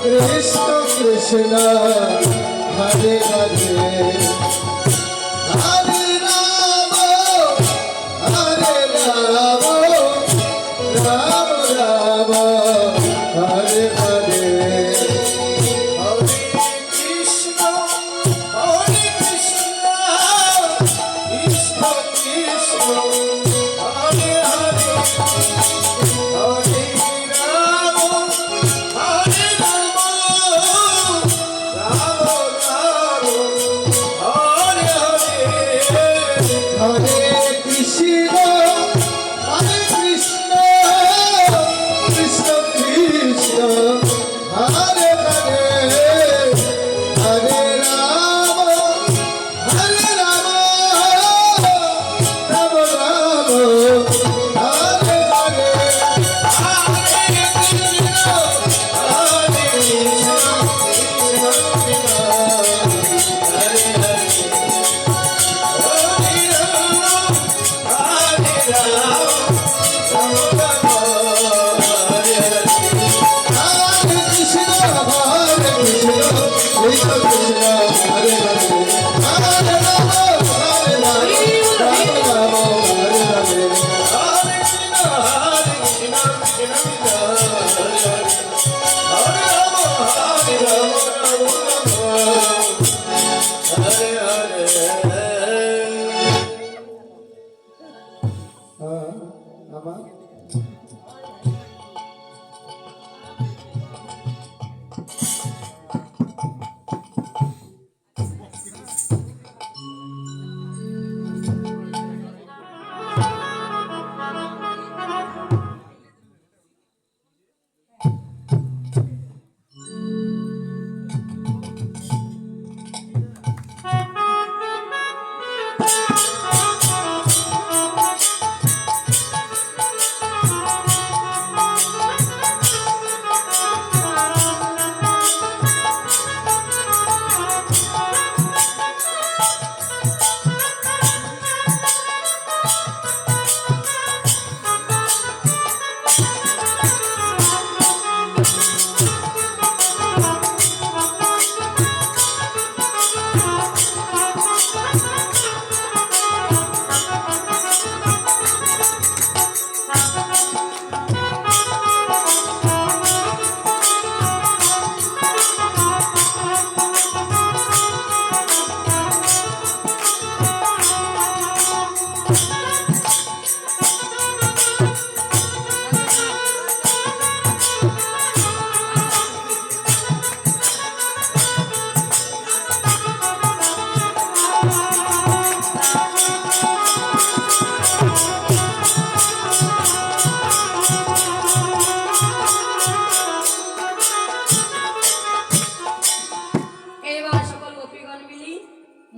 কৃষ্ণ কৃষ্ণ হরে হরে হরে রাম হরে রাম রাম রাম হরে হরে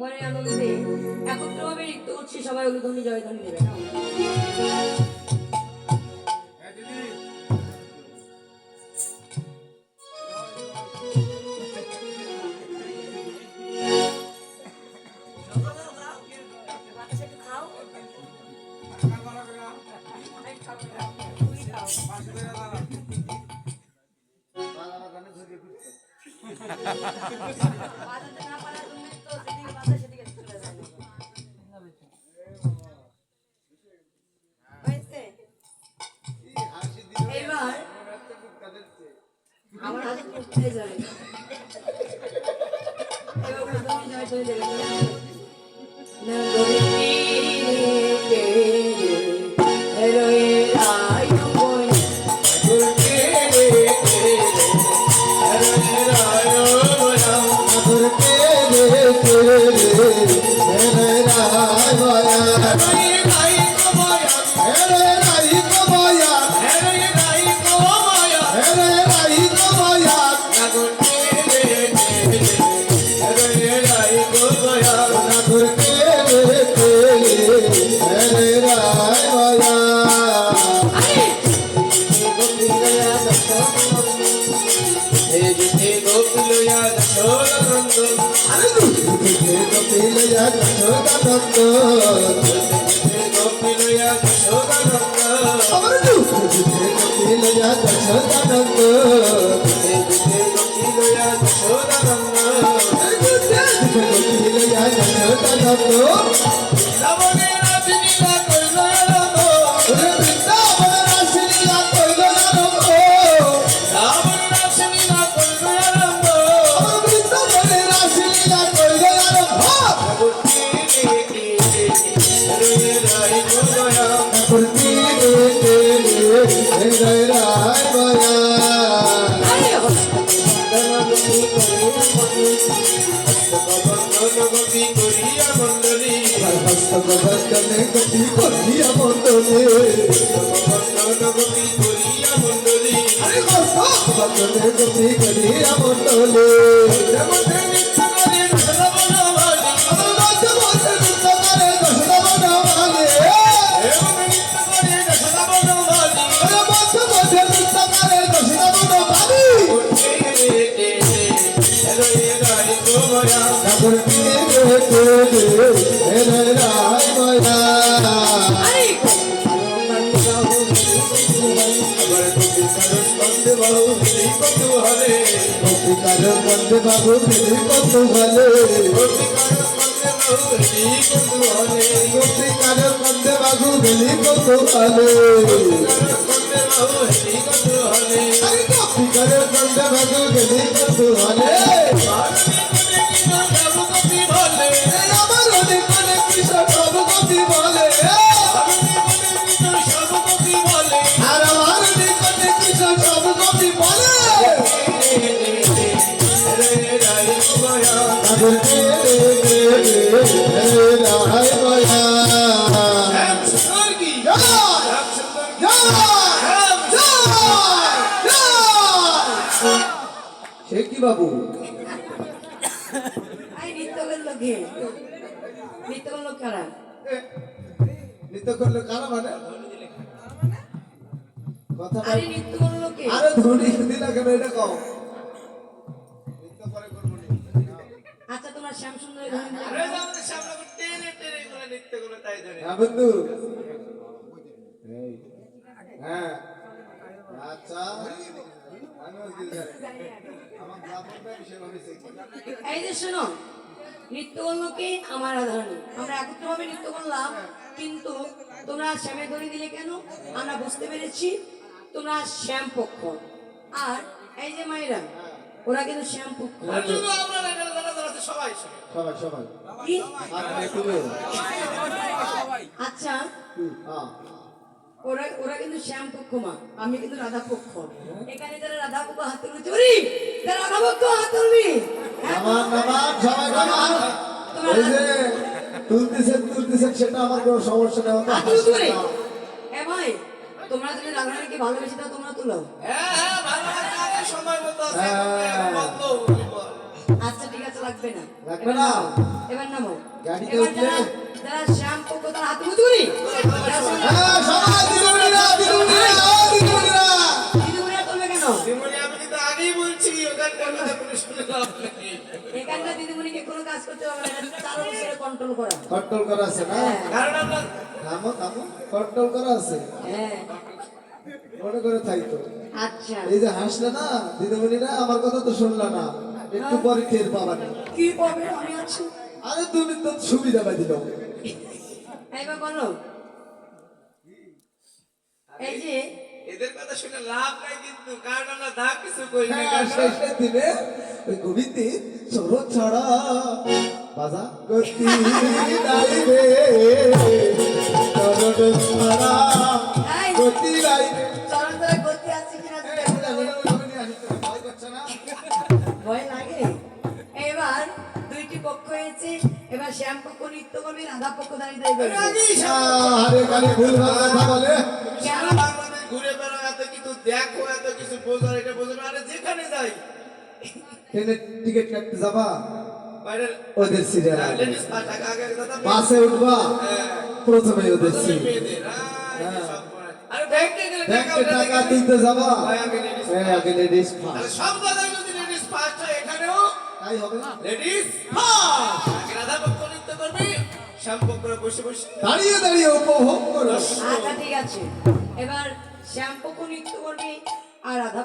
মনে আনন্দে একত্রভাবে নৃত্য করছি, সবাই উলুধ্বনি জয়ধ্বনি দেবে। এবার আমার হাতে পড়তে যায় গতি করিয়া মণ্ডলী হস্তক বন্ধনে গতি করিয়া মণ্ডলে গতি করিয়া মণ্ডলী আরে হস্তক বন্ধনে গতি করিয়া মণ্ডলে মধ্যে নিত্য করে রসবন বলি আমার মধ্যে মধ্যে নৃত্য করে দশরবন বলে এবং নিত্য করে রসবন বলি আমার মধ্যে মধ্যে নৃত্য করে দশরবন বলে ঠাকুর কে রে রায় মায়া আরে গোপিকার বন্দে বাবু ফিরি কত ভালে গোপিকার বন্দে বাবু ফিরি কত ভালে আরে গোপিকার বন্দে বাবু ফিরি কত ভালে আমার অনেক অনেক কৃষ্ণ সব কবি বলে আর আমার অনেক অনেক কৃষ্ণ সব কবি বলে ঠাকুর কে রে রায় মায়া সে কি বাবু আই নৃত্য করলো কে নৃত্য করলো কারা নৃত্য করলে কারা মানে কথা আরে নৃত্য করলো কে আরে ধনী দিলা কেন এটা কও নৃত্য পরে করব আচ্ছা তোমার শ্যাম সুন্দরী ধনী হ্যাঁ বন্ধু এই হ্যাঁ আচ্ছা আমিও দিল জানি আমার ব্রাহ্মণটা বিষয় ভাবিছে এই যে শোনো নৃত্য করলো কে আমার রাধারানী আমরা একত্রভাবে নৃত্য করলাম কিন্তু তোমরা শ্যামে ধরে দিলে কেন আমরা বুঝতে পেরেছি তোমরা শ্যাম পক্ষ আর এই যে মায়েরা ওরা কিন্তু শ্যাম পক্ষ সবাই সবাই সবাই কি আর তুমি আচ্ছা হ্যাঁ ওরা ওরা কিন্তু শ্যাম পক্ষ মা আমি কিন্তু রাধা পক্ষ এখানে যারা রাধা পক্ষ হাত তুলবে চুরি যারা রাধা পক্ষ হাত তুলবি হ্যাঁ? নামান নামান সবাই নামান এই যে তুলতেছেন সেটা আমার কোনো সমস্যা নেই হাত তুলো চুরি এ ভাই তোমরা যদি রাধারানীকে ভালোবেসে দাও তোমরা তুলো আচ্ছা ঠিক আছে লাগবে না লাগবে না? এবার নামো গাড়িতে এবার উঠলে? যারা শ্যাম পক্ষ তারা হাত তুলো চুরি হ্যাঁ সবাই দিদিমণিরা দিদিমণিরা দিদিমণিরা তুলবে কেন আমি কিন্তু আগেই বলছি ওখানকার কথা কোনো শুনে লাভ নেই। এখানকার দিদিমণিকে কোনো কাজ করতে হবে না এটা চার বছরে কন্ট্রোল করা কন্ট্রোল করা আছে না হ্যাঁ কারণ আমরা থামো থামো কন্ট্রোল করা আছে হ্যাঁ মনে করে থাকতো আচ্ছা এই যে হাসলে না দিদিমণিরা আমার কথা তো শুনলা না একটু পরে টের পাবা না কি পাবে আমি আছি আরে তুমি তো সুবিধা পাই দিল এইবার বলো এই যে এদের কথা শুনে লাভ নাই কিন্তু কারণ আমরা দা কিছু করি না হ্যাঁ, শেষের দিনে ওই কবিতে চলো ছড়া বাজা গতি রাইবে চলো ছড়া এই গতি রাইবে চরণ ধরে গতি আছে কিনা সেটা ভয় করছে না ভয় লাগে এবার দুইটি পক্ষ হয়েছে এবার শ্যাম পক্ষ নৃত্য করবে রাধা পক্ষ দাঁড়িয়ে দাঁড়িয়ে করবে। আরে খালি ভুল ভাল কথা বলে কেন বাংলাদেশ ঘুরে বেড়াও এত কিছু দেখো এত কিছু বোঝো এটা বোঝো না আরে যেখানে যাই ট্রেনে টিকিট কাটতে যাবা বাইরের ওদের সিরিয়াল লেডিস টাকা আগে দাদা বাসে উঠবা প্রথমে ওদের সিট মেয়েদের এই সব করে। আরে ব্যাংকে গেলে টাকা ব্যাংকে উঠাতে টাকা গেলে দিতে যাবা ভাই আগে ladies হ্যাঁ আগে লেডিস আরে ফার্স্ট সব জায়গায় যদি লেডিস ফার্স্ট হয় এখানেও তাই হবে না লেডিস ফার্স্ট আগে রাধা পক্ষ নৃত্য করবে শ্যাম পক্ষরা বসে বসে দাঁড়িয়ে দাঁড়িয়ে উপভোগ করো আচ্ছা ঠিক আছে এবার শ্যাম পক্ষ নৃত্য করবে আর রাধা